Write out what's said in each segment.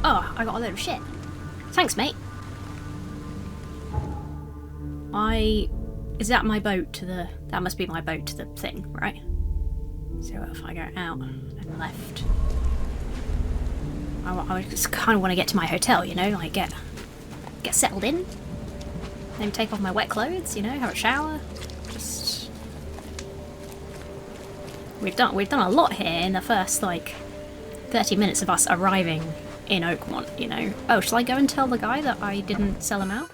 Oh, I got a load of shit. Thanks, mate. Is that my boat to the... That must be my boat to the thing, right? So if I go out and left... I just kind of want to get to my hotel, you know? Like, get settled in. Maybe take off my wet clothes, you know? Have a shower. Just... We've done a lot here in the first, like, 30 minutes of us arriving in Oakmont, you know? Oh, shall I go and tell the guy that I didn't sell him out?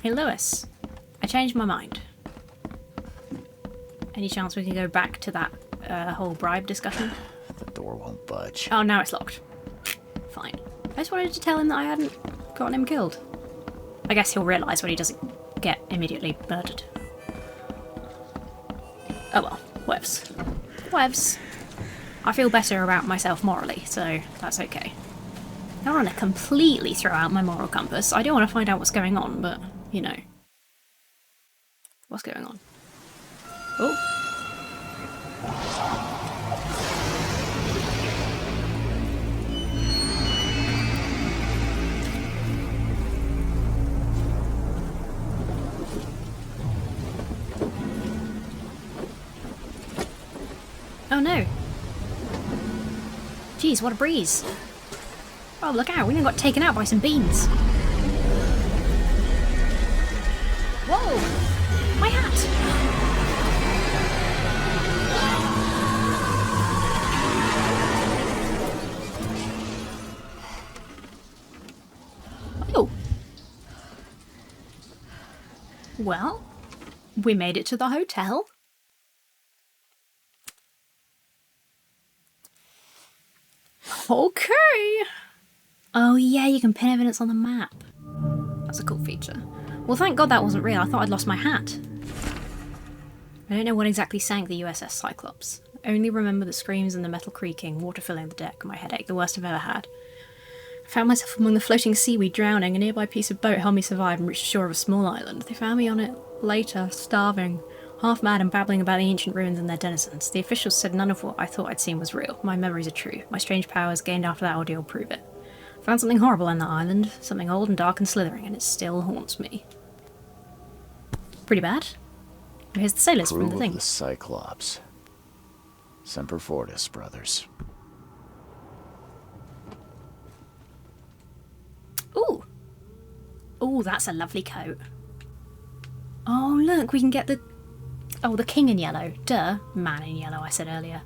Hey, Lewis. I changed my mind. Any chance we can go back to that whole bribe discussion? The door won't budge. Oh, now it's locked. Fine. I just wanted to tell him that I hadn't gotten him killed. I guess he'll realise when he doesn't get immediately murdered. Oh well, whatevs. Whatevs. I feel better about myself morally, so that's okay. I don't want to completely throw out my moral compass. I do want to find out what's going on, but, you know. What's going on? Oh. Oh no. Jeez, what a breeze. Oh, look out, we got taken out by some beans. Whoa! My hat! Oh. Well, we made it to the hotel. Okay. Oh yeah, you can pin evidence on the map. That's a cool feature. Well, thank God that wasn't real. I thought I'd lost my hat. I don't know what exactly sank the USS Cyclops. I only remember the screams and the metal creaking, water filling the deck, my headache, the worst I've ever had. I found myself among the floating seaweed drowning. A nearby piece of boat helped me survive and reach the shore of a small island. They found me on it later, starving, half mad and babbling about the ancient ruins and their denizens. The officials said none of what I thought I'd seen was real. My memories are true. My strange powers gained after that ordeal prove it. I found something horrible in that island, something old and dark and slithering, and it still haunts me. Pretty bad. Here's the sailors from the thing. The Cyclops. Semper Fortis, brothers. Ooh. Ooh, that's a lovely coat. Oh, look, we can get the... Oh, the king in yellow. Duh. Man in yellow, I said earlier.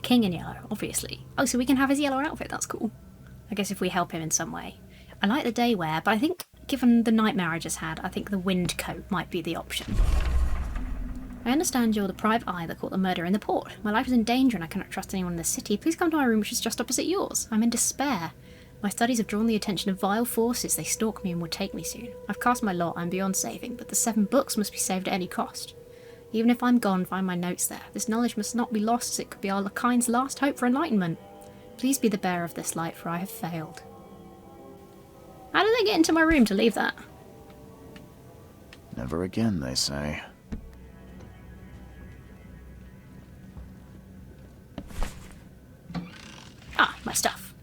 King in yellow, obviously. Oh, so we can have his yellow outfit. That's cool. I guess if we help him in some way. I like the day wear, but I think, given the nightmare I just had, I think the wind coat might be the option. I understand you're the private eye that caught the murder in the port. My life is in danger and I cannot trust anyone in the city. Please come to my room, which is just opposite yours. I'm in despair. My studies have drawn the attention of vile forces. They stalk me and will take me soon. I've cast my lot. I'm beyond saving, but the 7 books must be saved at any cost. Even if I'm gone, find my notes there. This knowledge must not be lost, as it could be our kind's last hope for enlightenment. Please be the bearer of this light, for I have failed. How did they get into my room to leave that? Never again, they say. Ah, my stuff.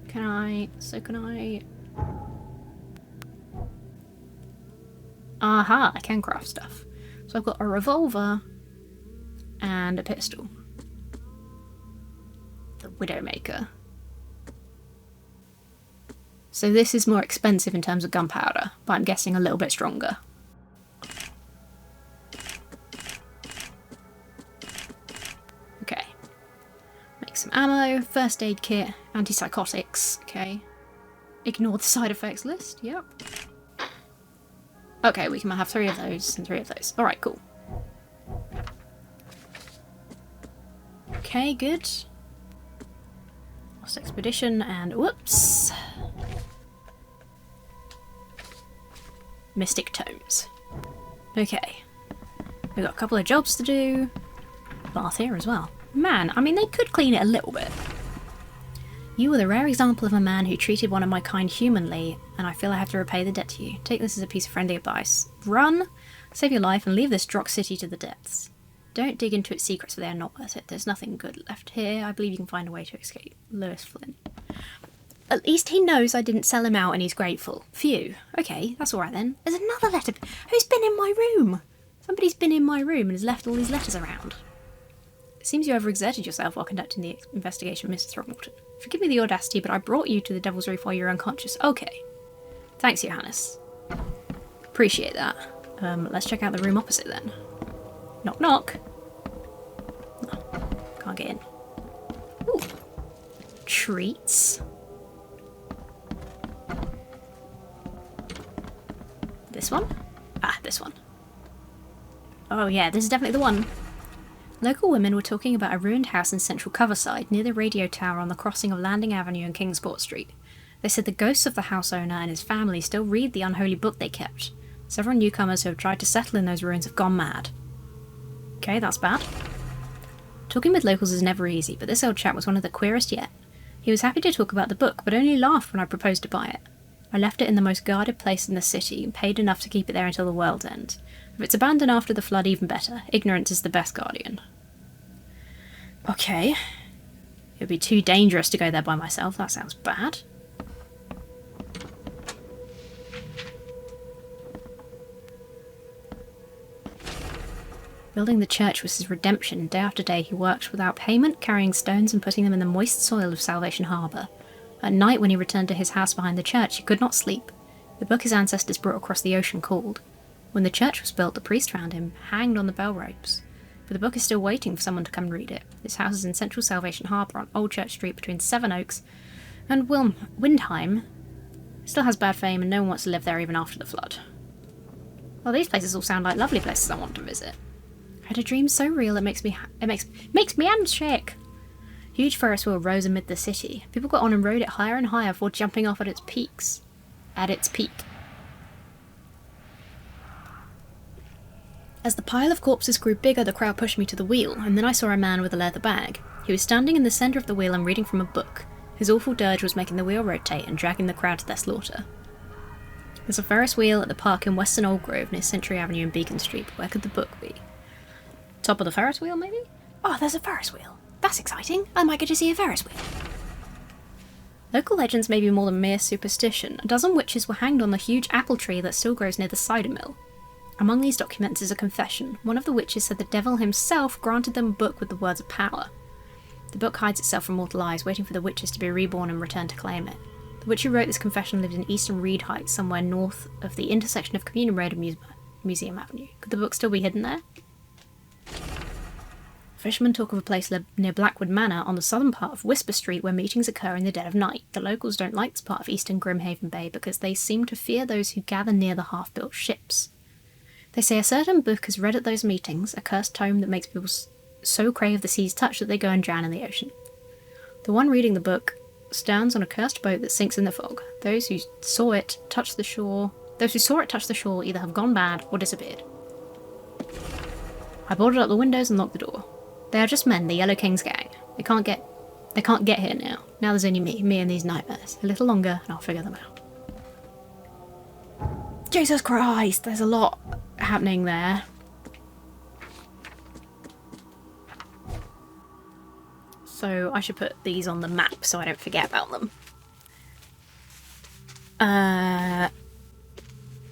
Can I... Aha, I can craft stuff. So I've got a revolver and a pistol. The Widowmaker. So this is more expensive in terms of gunpowder, but I'm guessing a little bit stronger. Okay. Make some ammo, first aid kit, antipsychotics, okay. Ignore the side effects list, yep. Okay, we can have 3 of those and 3 of those. Alright, cool. Okay, good. Lost Expedition and whoops. Mystic Tomes. Okay. We've got a couple of jobs to do. Bath here as well. Man, I mean, they could clean it a little bit. You were the rare example of a man who treated one of my kind humanly, and I feel I have to repay the debt to you. Take this as a piece of friendly advice. Run, save your life, and leave this Drock city to the depths. Don't dig into its secrets, for they are not worth it. There's nothing good left here. I believe you can find a way to escape. Lewis Flynn. At least he knows I didn't sell him out and he's grateful. Phew. Okay, that's alright then. There's another letter. Who's been in my room? Somebody's been in my room and has left all these letters around. It seems you overexerted yourself while conducting the investigation, Mrs. Throckmorton. Forgive me the audacity, but I brought you to the Devil's Reef while you were unconscious. Okay. Thanks, Johannes. Appreciate that. Let's check out the room opposite then. Knock knock. No, can't get in. Ooh. Treats. This one? Ah, this one. Oh yeah, this is definitely the one. Local women were talking about a ruined house in Central Coverside, near the radio tower on the crossing of Landing Avenue and Kingsport Street. They said the ghosts of the house owner and his family still read the unholy book they kept. Several newcomers who have tried to settle in those ruins have gone mad. Okay, that's bad. Talking with locals is never easy, but this old chap was one of the queerest yet. He was happy to talk about the book, but only laughed when I proposed to buy it. I left it in the most guarded place in the city, and paid enough to keep it there until the world ends. If it's abandoned after the flood, even better. Ignorance is the best guardian. Okay. It would be too dangerous to go there by myself. That sounds bad. Building the church was his redemption. Day after day he worked without payment, carrying stones and putting them in the moist soil of Salvation Harbour. At night, when he returned to his house behind the church, he could not sleep. The book his ancestors brought across the ocean called. When the church was built, the priest found him, hanged on the bell ropes. But the book is still waiting for someone to come and read it. This house is in central Salvation Harbour on Old Church Street between Seven Oaks and Windheim. It still has bad fame and no one wants to live there even after the flood. Well, these places all sound like lovely places I want to visit. I had a dream so real it makes me hands shake. Huge Ferris wheel rose amid the city. People got on and rode it higher and higher before jumping off at its peaks. At its peak. As the pile of corpses grew bigger, the crowd pushed me to the wheel, and then I saw a man with a leather bag. He was standing in the centre of the wheel and reading from a book. His awful dirge was making the wheel rotate and dragging the crowd to their slaughter. There's a Ferris wheel at the park in Western Old Grove near Century Avenue and Beacon Street, but where could the book be? Top of the Ferris wheel, maybe? Oh, there's a Ferris wheel. That's exciting. I might get to see a Ferris wheel. Local legends may be more than mere superstition. A dozen witches were hanged on the huge apple tree that still grows near the cider mill. Among these documents is a confession. One of the witches said the devil himself granted them a book with the words of power. The book hides itself from mortal eyes, waiting for the witches to be reborn and return to claim it. The witch who wrote this confession lived in Eastern Reed Heights, somewhere north of the intersection of Communion Road and Museum Avenue. Could the book still be hidden there? Fishermen talk of a place near Blackwood Manor on the southern part of Whisper Street where meetings occur in the dead of night. The locals don't like this part of Eastern Grimhaven Bay because they seem to fear those who gather near the half-built ships. They say a certain book is read at those meetings, a cursed tome that makes people so crave the sea's touch that they go and drown in the ocean. The one reading the book stands on a cursed boat that sinks in the fog. Those who saw it touch the shore either have gone bad or disappeared. I boarded up the windows and locked the door. They are just men, the Yellow King's gang. They can't get here now. Now there's only me and these nightmares. A little longer and I'll figure them out. Jesus Christ, there's a lot happening there. So I should put these on the map so I don't forget about them.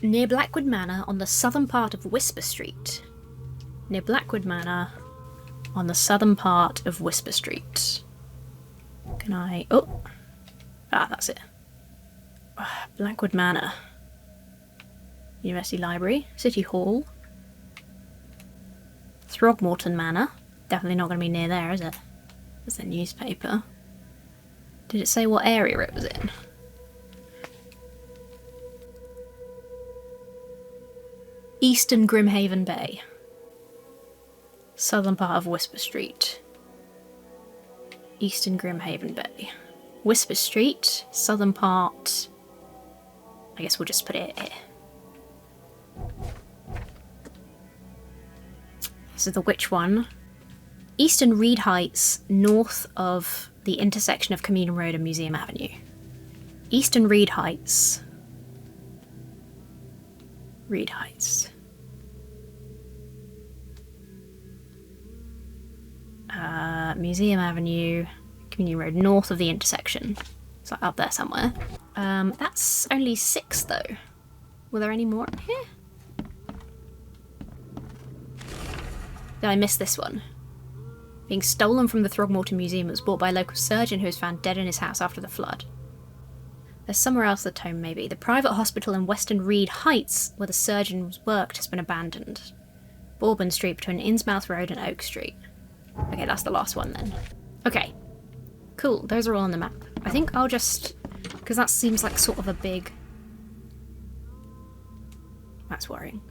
Near Blackwood Manor on the southern part of Whisper Street. Near Blackwood Manor on the southern part of Whisper Street. Can I... Oh! Ah, that's it. Blackwood Manor. University Library. City Hall. Throgmorton Manor. Definitely not going to be near there, is it? There's a newspaper. Did it say what area it was in? Eastern Grimhaven Bay. Southern part of Whisper Street. Eastern Grimhaven Bay. Whisper Street, southern part... I guess we'll just put it here. This is the witch one. Eastern Reed Heights, north of the intersection of Communion Road and Museum Avenue. Eastern Reed Heights. Reed Heights. Museum Avenue, Communion Road, north of the intersection. It's like up there somewhere. That's only 6 though. Were there any more in here? Did I miss this one? Being stolen from the Throgmorton Museum, it was bought by a local surgeon who was found dead in his house after the flood. There's somewhere else the tome maybe. The private hospital in Western Reed Heights, where the surgeon worked, has been abandoned. Bourbon Street between Innsmouth Road and Oak Street. Okay, that's the last one then. Okay. Cool, those are all on the map. I think I'll just... because that seems like sort of a big... That's worrying.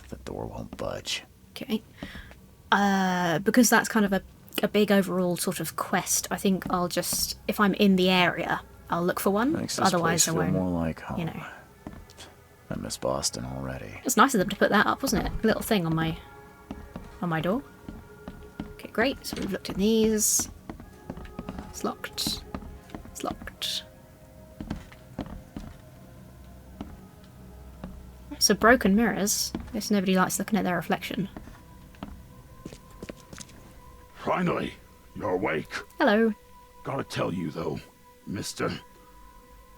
The door won't budge. Okay. Because that's kind of a big overall sort of quest, I think I'll just... if I'm in the area, I'll look for one. Makes this Otherwise, place I feel won't. more like home. You know. I miss Boston already. It's nice of them to put that up, wasn't it? A little thing on my door. Okay, great. So we've looked at these. It's locked. It's locked. So broken mirrors. I guess nobody likes looking at their reflection. Finally, you're awake. Hello. Gotta tell you though, mister,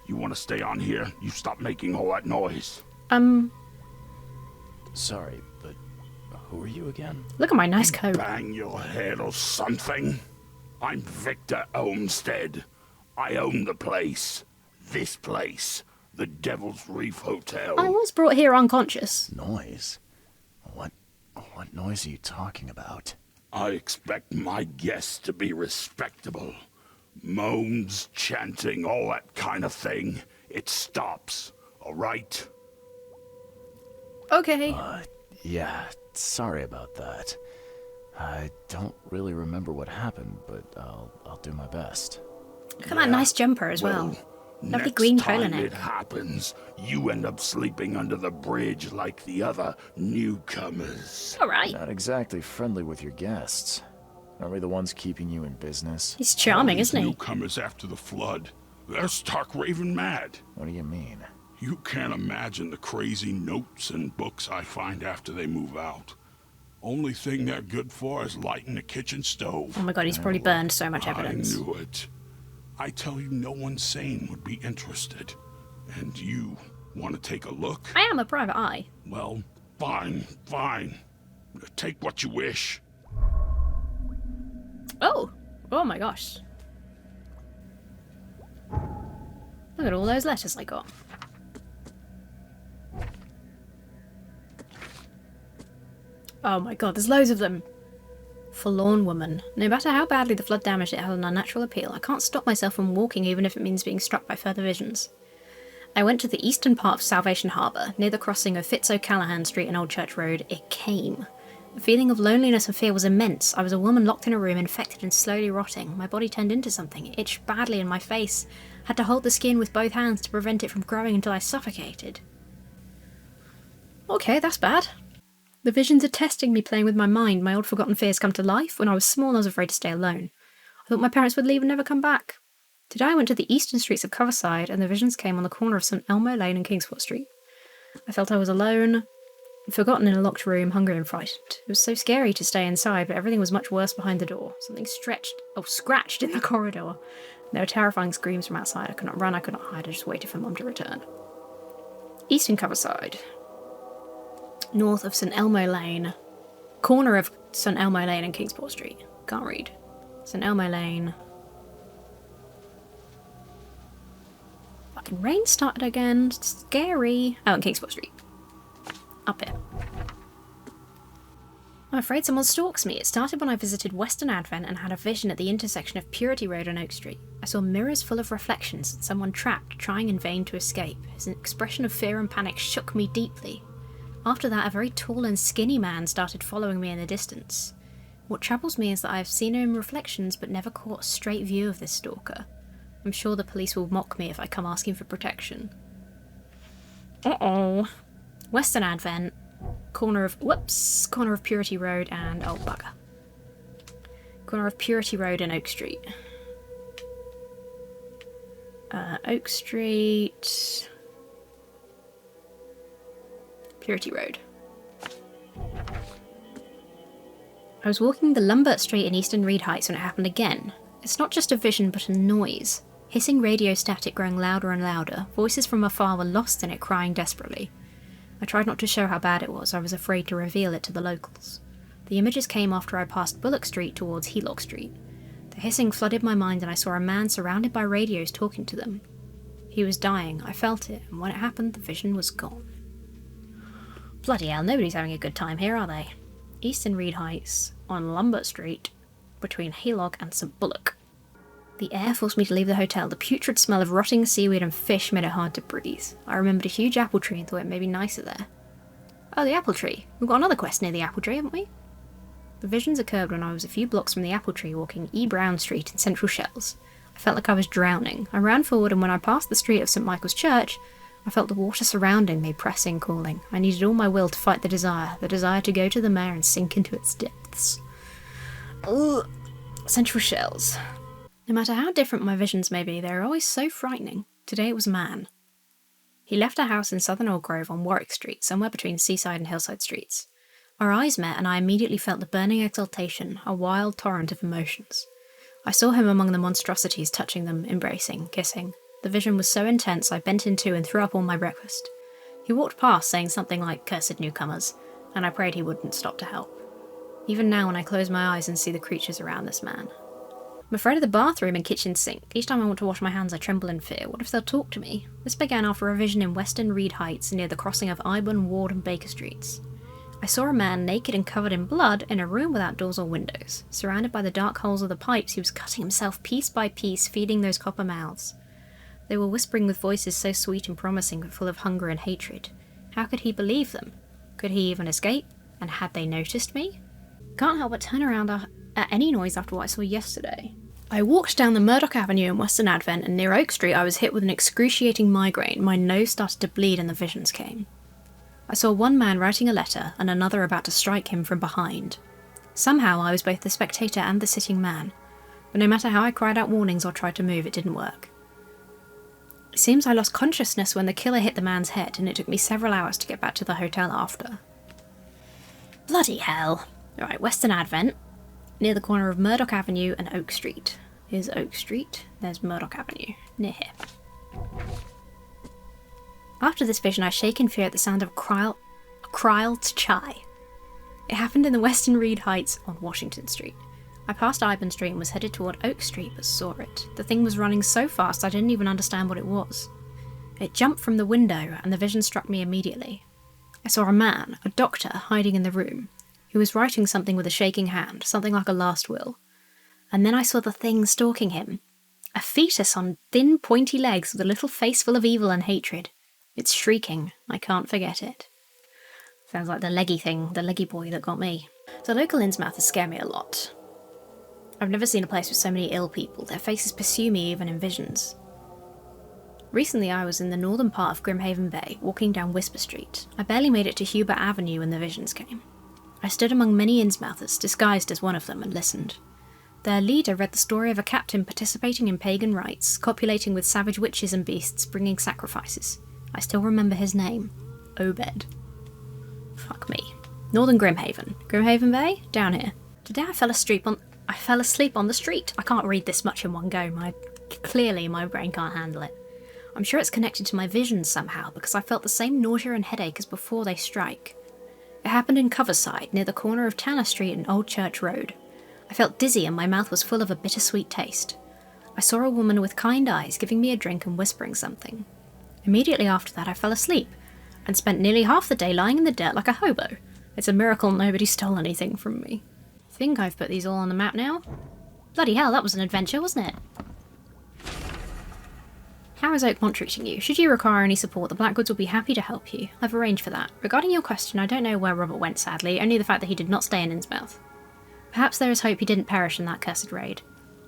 you want to stay on here? You stop making all that noise. Sorry, but who are you again? Look at my nice coat. Bang your head or something. I'm Victor Olmsted. I own the place. This place. The Devil's Reef Hotel. I was brought here unconscious. Noise? What noise are you talking about? I expect my guests to be respectable. Moans, chanting, all that kind of thing. It stops, all right? Okay. Yeah, sorry about that. I don't really remember what happened, but I'll do my best. Look at that nice jumper as well. Lovely green polo neck. Next time it happens, you end up sleeping under the bridge like the other newcomers. Alright. Not exactly friendly with your guests. Are we the ones keeping you in business? He's charming, isn't he? Newcomers after the flood. They're stark raving mad. What do you mean? You can't imagine the crazy notes and books I find after they move out. Only thing they're good for is lighting the kitchen stove. Oh my god, he's probably burned so much evidence. I knew it. I tell you, no one sane would be interested. And you want to take a look? I am a private eye. Well, fine. Take what you wish. Oh my gosh. Look at all those letters I got. Oh my god, there's loads of them. Forlorn woman. No matter how badly the flood damaged it, has an unnatural appeal. I can't stop myself from walking even if it means being struck by further visions. I went to the eastern part of Salvation Harbour, near the crossing of Fitz-O'Callaghan Street and Old Church Road. It came. The feeling of loneliness and fear was immense. I was a woman locked in a room, infected and slowly rotting. My body turned into something. It itched badly in my face. Had to hold the skin with both hands to prevent it from growing until I suffocated. Okay, that's bad. The visions are testing me, playing with my mind. My old forgotten fears come to life. When I was small, I was afraid to stay alone. I thought my parents would leave and never come back. Today I went to the eastern streets of Coverside, and the visions came on the corner of St Elmo Lane and Kingsport Street. I felt I was alone, forgotten in a locked room, hungry and frightened. It was so scary to stay inside, but everything was much worse behind the door. Something scratched in the corridor. There were terrifying screams from outside. I could not run, I could not hide. I just waited for Mum to return. Eastern Coverside. North of St Elmo Lane. Corner of St Elmo Lane and Kingsport Street. Can't read. St Elmo Lane. Fucking rain started again. Scary. Oh, and Kingsport Street. Up here. I'm afraid someone stalks me. It started when I visited Western Advent and had a vision at the intersection of Purity Road and Oak Street. I saw mirrors full of reflections and someone trapped, trying in vain to escape. His expression of fear and panic shook me deeply. After that, a very tall and skinny man started following me in the distance. What troubles me is that I have seen him in reflections but never caught a straight view of this stalker. I'm sure the police will mock me if I come asking for protection. Uh-oh. Western Advent. Corner of Purity Road and... oh, bugger. Corner of Purity Road and Oak Street. Oak Street... Purity Road. I was walking the Lumbert Street in Eastern Reed Heights when it happened again. It's not just a vision, but a noise. Hissing radio static growing louder and louder. Voices from afar were lost in it, crying desperately. I tried not to show how bad it was. I was afraid to reveal it to the locals. The images came after I passed Bullock Street towards Helock Street. The hissing flooded my mind and I saw a man surrounded by radios talking to them. He was dying. I felt it, and when it happened, the vision was gone. Bloody hell, nobody's having a good time here, are they? Eastern Reed Heights, on Lumbert Street, between Helock and St. Bullock. The air forced me to leave the hotel. The putrid smell of rotting seaweed and fish made it hard to breathe. I remembered a huge apple tree and thought it may be nicer there. Oh, the apple tree. We've got another quest near the apple tree, haven't we? The visions occurred when I was a few blocks from the apple tree walking E. Brown Street in Central Shells. I felt like I was drowning. I ran forward, and when I passed the street of St. Michael's Church, I felt the water surrounding me, pressing, calling. I needed all my will to fight the desire to go to the mare and sink into its depths. Ugh. Central Shells. No matter how different my visions may be, they are always so frightening. Today it was a man. He left a house in Southern Old Grove on Warwick Street, somewhere between Seaside and Hillside Streets. Our eyes met, and I immediately felt the burning exultation, a wild torrent of emotions. I saw him among the monstrosities, touching them, embracing, kissing. The vision was so intense I bent in two and threw up all my breakfast. He walked past, saying something like, "Cursed newcomers," and I prayed he wouldn't stop to help. Even now, when I close my eyes and see the creatures around this man. I'm afraid of the bathroom and kitchen sink. Each time I want to wash my hands, I tremble in fear. What if they'll talk to me? This began after a vision in Western Reed Heights, near the crossing of Iburn, Ward and Baker Streets. I saw a man, naked and covered in blood, in a room without doors or windows. Surrounded by the dark holes of the pipes, he was cutting himself piece by piece, feeding those copper mouths. They were whispering with voices so sweet and promising, but full of hunger and hatred. How could he believe them? Could he even escape? And had they noticed me? Can't help but turn around at any noise after what I saw yesterday. I walked down the Murdoch Avenue in Western Advent, and near Oak Street I was hit with an excruciating migraine. My nose started to bleed and the visions came. I saw one man writing a letter and another about to strike him from behind. Somehow I was both the spectator and the sitting man, but no matter how I cried out warnings or tried to move, it didn't work. It seems I lost consciousness when the killer hit the man's head, and it took me several hours to get back to the hotel after. Bloody hell. Alright, Western Advent, near the corner of Murdoch Avenue and Oak Street. Here's Oak Street, there's Murdoch Avenue, near here. After this vision, I shake in fear at the sound of a Criled chai. It happened in the Western Reed Heights on Washington Street. I passed Iburn Street and was headed toward Oak Street, but saw it. The thing was running so fast I didn't even understand what it was. It jumped from the window, and the vision struck me immediately. I saw a man, a doctor, hiding in the room. He was writing something with a shaking hand, something like a last will. And then I saw the thing stalking him. A fetus on thin, pointy legs with a little face full of evil and hatred. It's shrieking. I can't forget it. Sounds like the leggy thing, the leggy boy that got me. The local Innsmouthers scare me a lot. I've never seen a place with so many ill people. Their faces pursue me even in visions. Recently I was in the northern part of Grimhaven Bay, walking down Whisper Street. I barely made it to Hubert Avenue when the visions came. I stood among many Innsmouthers, disguised as one of them, and listened. Their leader read the story of a captain participating in pagan rites, copulating with savage witches and beasts, bringing sacrifices. I still remember his name. Obed. Fuck me. Northern Grimhaven. Grimhaven Bay? Down here. Today I fell asleep on the street. I can't read this much in one go. Clearly my brain can't handle it. I'm sure it's connected to my visions somehow, because I felt the same nausea and headache as before they strike. It happened in Coverside, near the corner of Tanner Street and Old Church Road. I felt dizzy and my mouth was full of a bittersweet taste. I saw a woman with kind eyes giving me a drink and whispering something. Immediately after that I fell asleep, and spent nearly half the day lying in the dirt like a hobo. It's a miracle nobody stole anything from me. I think I've put these all on the map now. Bloody hell, that was an adventure, wasn't it? How is Oakmont treating you? Should you require any support, the Blackgoods will be happy to help you. I've arranged for that. Regarding your question, I don't know where Robert went, sadly, only the fact that he did not stay in Innsmouth. Perhaps there is hope he didn't perish in that cursed raid.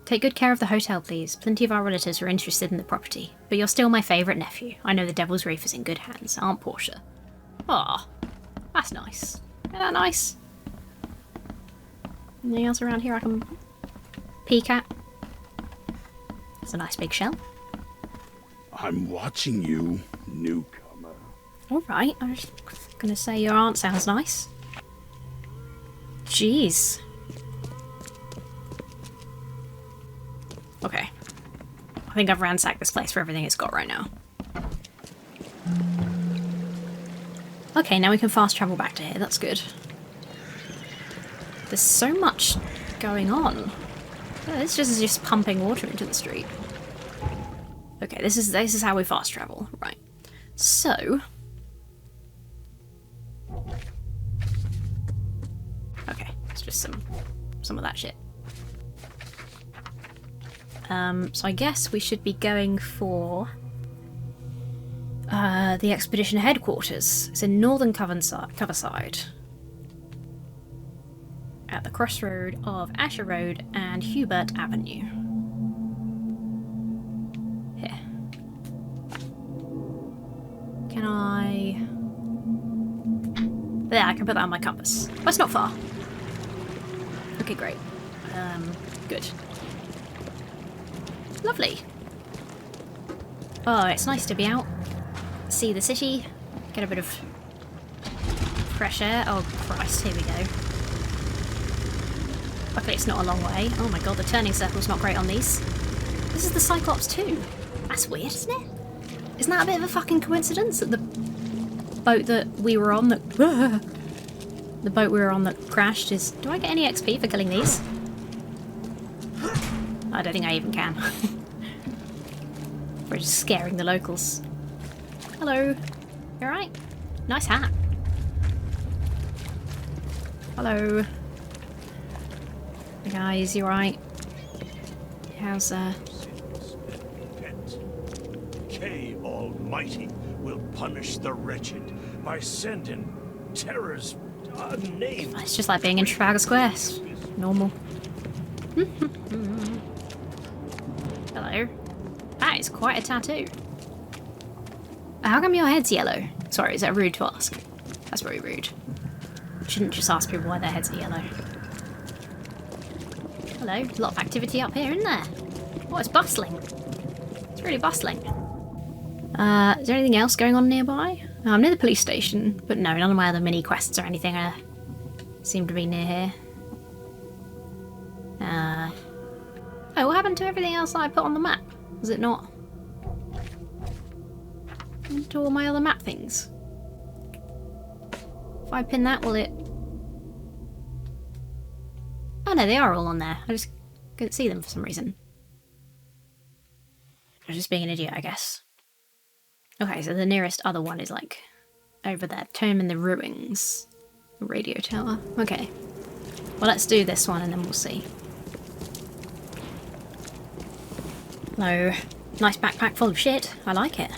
Take good care of the hotel, please. Plenty of our relatives are interested in the property. But you're still my favourite nephew. I know the Devil's Reef is in good hands, Aunt Portia. Aw, that's nice. Isn't that nice? Anything else around here I can peek at? It's a nice big shell. I'm watching you, newcomer. Alright, I was gonna say your aunt sounds nice. Jeez. think I've ransacked this place for everything it's got right now. Okay, now we can fast travel back to here. That's good. There's so much going on. Yeah, this is just pumping water into the street. Okay, this is how we fast travel. Right. So... okay, it's just some of that shit. So I guess we should be going for the expedition headquarters. It's in northern Coverside, at the crossroad of Asher Road and Hubert Avenue. Here. Can I... there, I can put that on my compass. Well, it's not far. Okay, great. Good. Lovely. Oh, it's nice to be out, see the city, get a bit of fresh air. Oh Christ, here we go. Luckily it's not a long way. Oh my god, the turning circle's not great on these. This is the Cyclops too. That's weird, isn't it? Isn't that a bit of a fucking coincidence that the boat that we were on that... the boat we were on that crashed is... do I get any XP for killing these? I don't think I even can. We're just scaring the locals. Hello. You alright? Nice hat. Hello. Hey guys, you alright? How's K Almighty will punish the wretched by sending Terra's name. it's just like being in Trafalgar Square. It's normal. Hello. That is quite a tattoo. How come your head's yellow? Sorry, is that rude to ask? That's very rude. You shouldn't just ask people why their heads are yellow. Hello, a lot of activity up here, isn't there? Oh, it's bustling. It's really bustling. Is there anything else going on nearby? I'm near the police station, but no, none of my other mini quests or anything seem to be near here. Oh, what happened to everything else that I put on the map? Was it not? To all my other map things. If I pin that, will it... oh no, they are all on there. I just couldn't see them for some reason. I was just being an idiot, I guess. Okay, so the nearest other one is like over there. Tomb in the Ruins. Radio tower. Okay. Well, let's do this one and then we'll see. Hello. Nice backpack full of shit. I like it.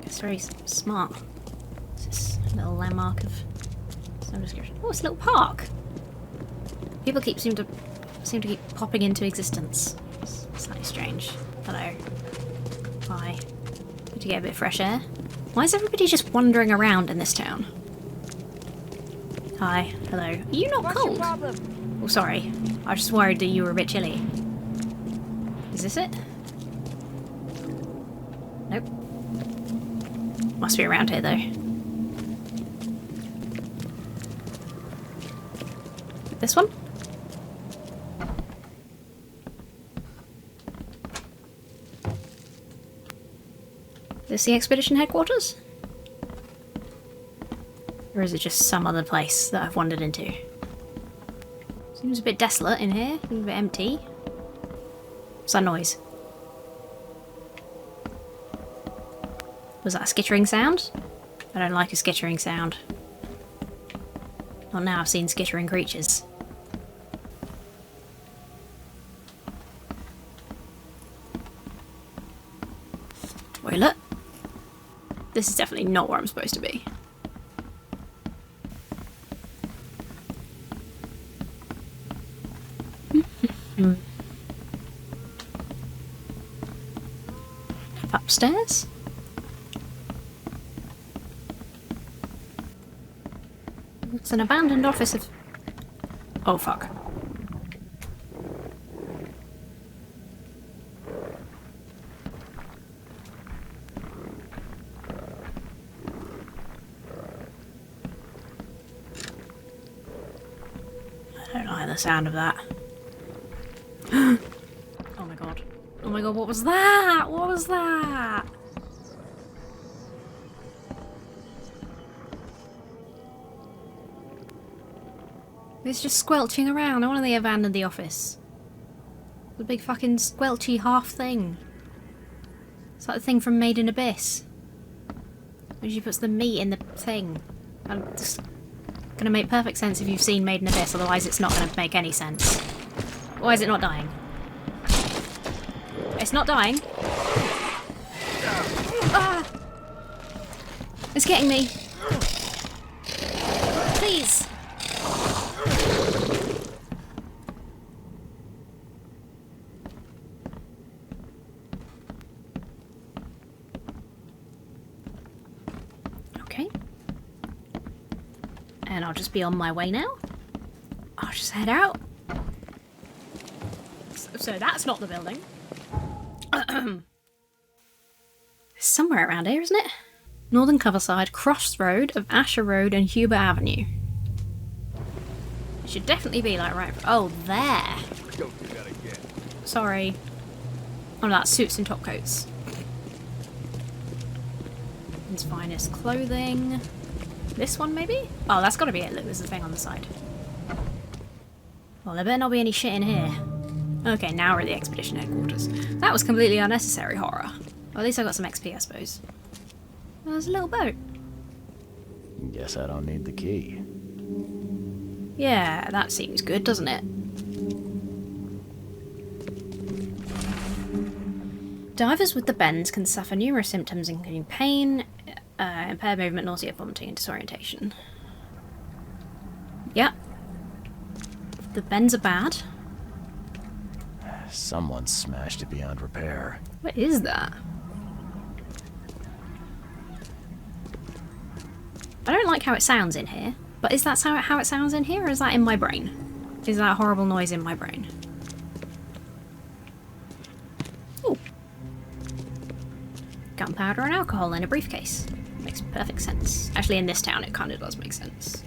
It's very smart. It's this little landmark of some description. Oh, it's a little park. People seem to keep popping into existence. It's slightly strange. Hello. Hi. Need to get a bit of fresh air. Why is everybody just wandering around in this town? Hi. Hello. Are you not cold? Oh, sorry. I was just worried that you were a bit chilly. Is this it? Nope. Must be around here, though. This one? Is this the expedition headquarters? Or is it just some other place that I've wandered into? Seems a bit desolate in here, a bit empty. What's that noise? Was that a skittering sound? I don't like a skittering sound. Not now I've seen skittering creatures. Toilet? This is definitely not where I'm supposed to be. Upstairs? It's an abandoned office of... oh fuck. I don't like the sound of that. Oh my god. Oh my god, god, what was that? What was that? It's just squelching around. I wonder they abandoned the office. The big fucking squelchy half thing. It's like the thing from Made in Abyss. When she puts the meat in the thing. I'm just gonna make perfect sense if you've seen Made in Abyss, otherwise it's not gonna make any sense. Why is it not dying? It's not dying. Ah! It's getting me. Please. Okay. And I'll just be on my way now. I'll just head out. So that's not the building. Somewhere around here, isn't it? Northern Coverside, crossroad of Asher Road and Huber Avenue. It should definitely be like right. Oh, there. Sorry. Oh, no, that's suits and top coats. His finest clothing. This one, maybe? Oh, that's got to be it. Look, there's a thing on the side. Well, there better not be any shit in here. Okay, now we're at the expedition headquarters. That was completely unnecessary horror. Well, at least I got some XP, I suppose. Well, there's a little boat. Guess I don't need the key. Yeah, that seems good, doesn't it? Divers with the bends can suffer numerous symptoms including pain, impaired movement, nausea, vomiting, and disorientation. Yep. The bends are bad. Someone smashed it beyond repair. What is that? I don't like how it sounds in here, but is that how it sounds in here, or is that in my brain? Is that a horrible noise in my brain? Ooh. Gunpowder and alcohol in a briefcase. Makes perfect sense. Actually, in this town, it kind of does make sense.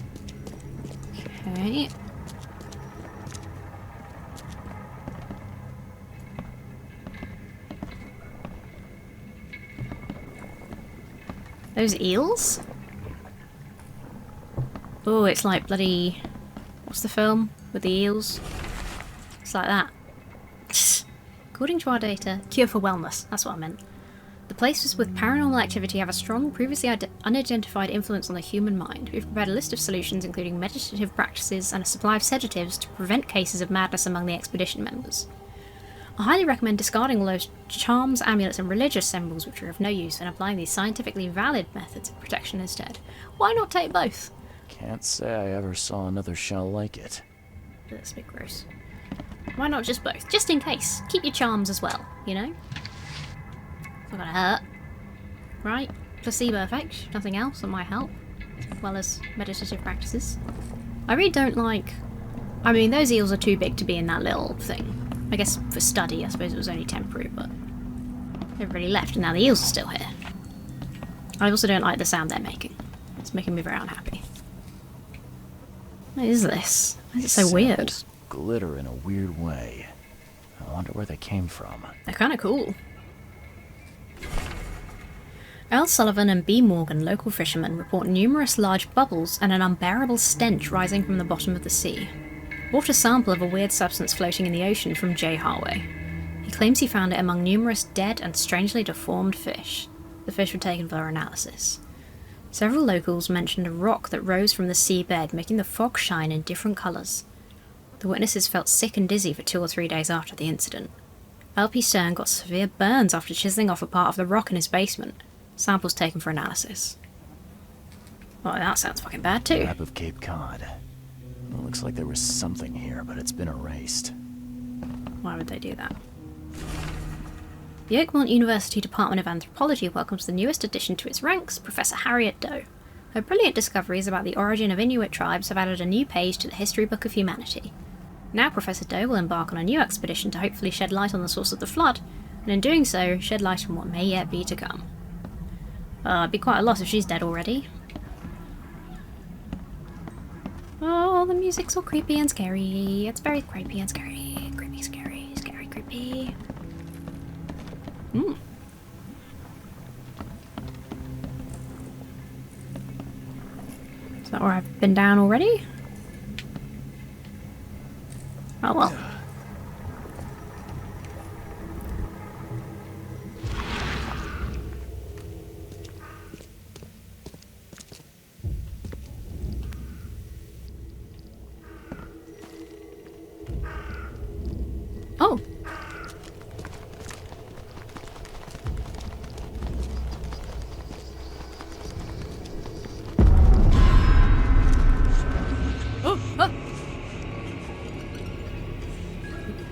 Okay. Those eels? Oh, it's like bloody... What's the film with the eels? It's like that. According to our data, cure for wellness. That's what I meant. The places with paranormal activity have a strong, previously unidentified influence on the human mind. We've prepared a list of solutions including meditative practices and a supply of sedatives to prevent cases of madness among the expedition members. I highly recommend discarding all those charms, amulets, and religious symbols which are of no use and applying these scientifically valid methods of protection instead. Why not take both? Can't say I ever saw another shell like it. That's a bit gross. Why not just both? Just in case. Keep your charms as well, you know? It's not gonna hurt. Right? Placebo effect, nothing else that might help. As well as meditative practices. I really don't like... I mean, those eels are too big to be in that little thing. I guess for study, I suppose it was only temporary, but everybody left and now the eels are still here. I also don't like the sound they're making. It's making me very unhappy. What is this? Why is it so weird? Glitter in a weird way. I wonder where they came from. They're kind of cool. L. Sullivan and B. Morgan, local fishermen, report numerous large bubbles and an unbearable stench rising from the bottom of the sea. Brought a sample of a weird substance floating in the ocean from J. Harway. He claims he found it among numerous dead and strangely deformed fish. The fish were taken for analysis. Several locals mentioned a rock that rose from the seabed, making the fog shine in different colours. The witnesses felt sick and dizzy for 2 or 3 days after the incident. LP Stern got severe burns after chiselling off a part of the rock in his basement. Samples taken for analysis. Well, that sounds fucking bad too. Map of Cape Cod. It looks like there was something here, but it's been erased. Why would they do that? The Oakmont University Department of Anthropology welcomes the newest addition to its ranks, Professor Harriet Doe. Her brilliant discoveries about the origin of Inuit tribes have added a new page to the history book of humanity. Now Professor Doe will embark on a new expedition to hopefully shed light on the source of the flood, and in doing so, shed light on what may yet be to come. It'd be quite a lot if she's dead already. Oh, the music's all creepy and scary. It's very creepy and scary. Creepy, scary, scary, creepy. Is that where I've been down already? Oh well. Oh.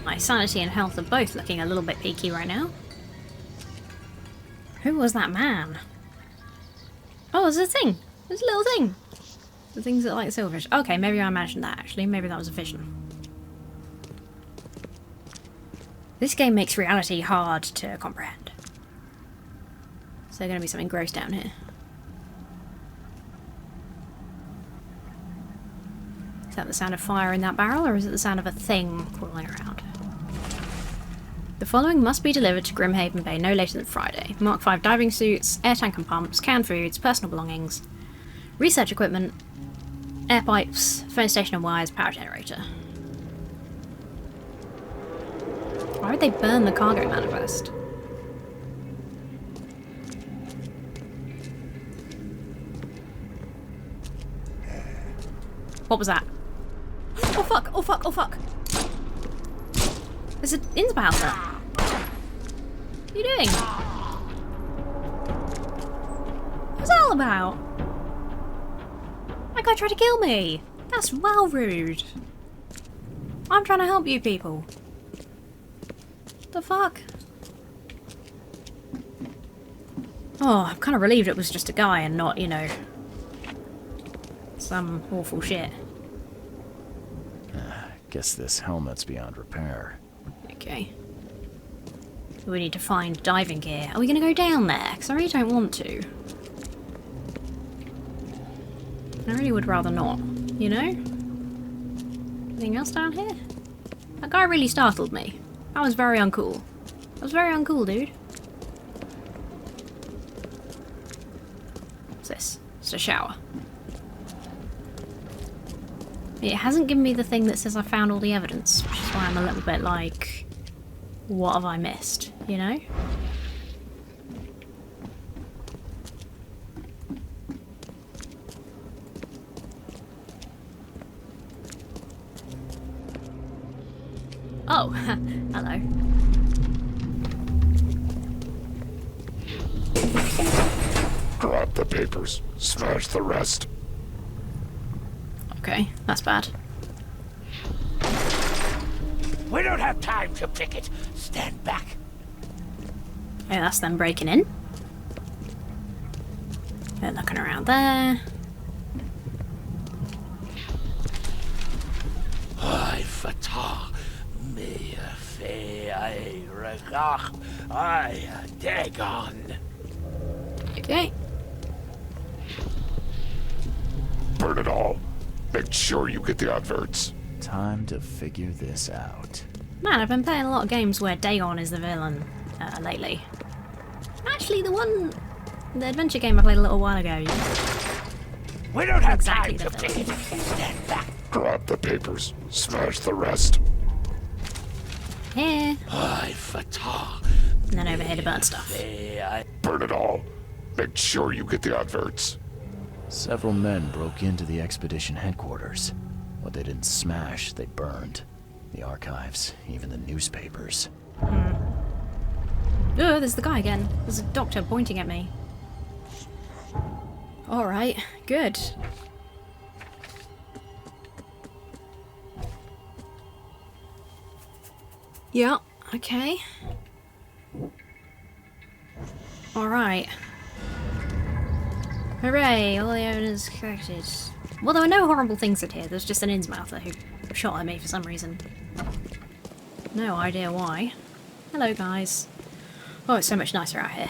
My sanity and health are both looking a little bit peaky right now. Who was that man? Oh, there's a thing! There's a little thing! The things that like silverfish. Okay, maybe I imagined that actually. Maybe that was a vision. This game makes reality hard to comprehend. Is there going to be something gross down here? Is that the sound of fire in that barrel, or is it the sound of a thing crawling around? The following must be delivered to Grimhaven Bay no later than Friday. Mark 5 diving suits, air tank and pumps, canned foods, personal belongings, research equipment, air pipes, phone station and wires, power generator. Why would they burn the cargo manifest? What was that? Oh fuck, oh fuck, oh fuck! There's an Innsbouser! What are you doing? What's that all about? That guy tried to kill me! That's well rude. I'm trying to help you people. The fuck? Oh, I'm kind of relieved it was just a guy and not, you know, some awful shit. Guess this helmet's beyond repair. Okay. We need to find diving gear. Are we going to go down there? Because I really don't want to. I really would rather not, you know? Anything else down here? That guy really startled me. That was very uncool. That was very uncool, dude. What's this? It's a shower. It hasn't given me the thing that says I found all the evidence, which is why I'm a little bit like, what have I missed, you know? Oh, hello. Grab the papers, smash the rest. Okay, that's bad. We don't have time to pick it. Stand back. Okay, that's them breaking in. They're looking around there. I fatah me I regach I dagon. Okay. Burn it all. Make sure you get the adverts. Time to figure this out. Man, I've been playing a lot of games where Dagon is the villain lately. Actually, the adventure game I played a little while ago. We don't have Exactly time to the pick it. Stand back. Grab the papers, smash the rest. Here. I fatah. And then over here to burn stuff. Burn it all. Make sure you get the adverts. Several men broke into the expedition headquarters. What they didn't smash, they burned. The archives, even the newspapers. Oh, there's the guy again. There's a doctor pointing at me. Alright, good. Yeah, okay. Alright. Hooray, all the evidence collected. Well, there were no horrible things in here. There's just an Innsmouther who shot at me for some reason. No idea why. Hello, guys. Oh, it's so much nicer out here.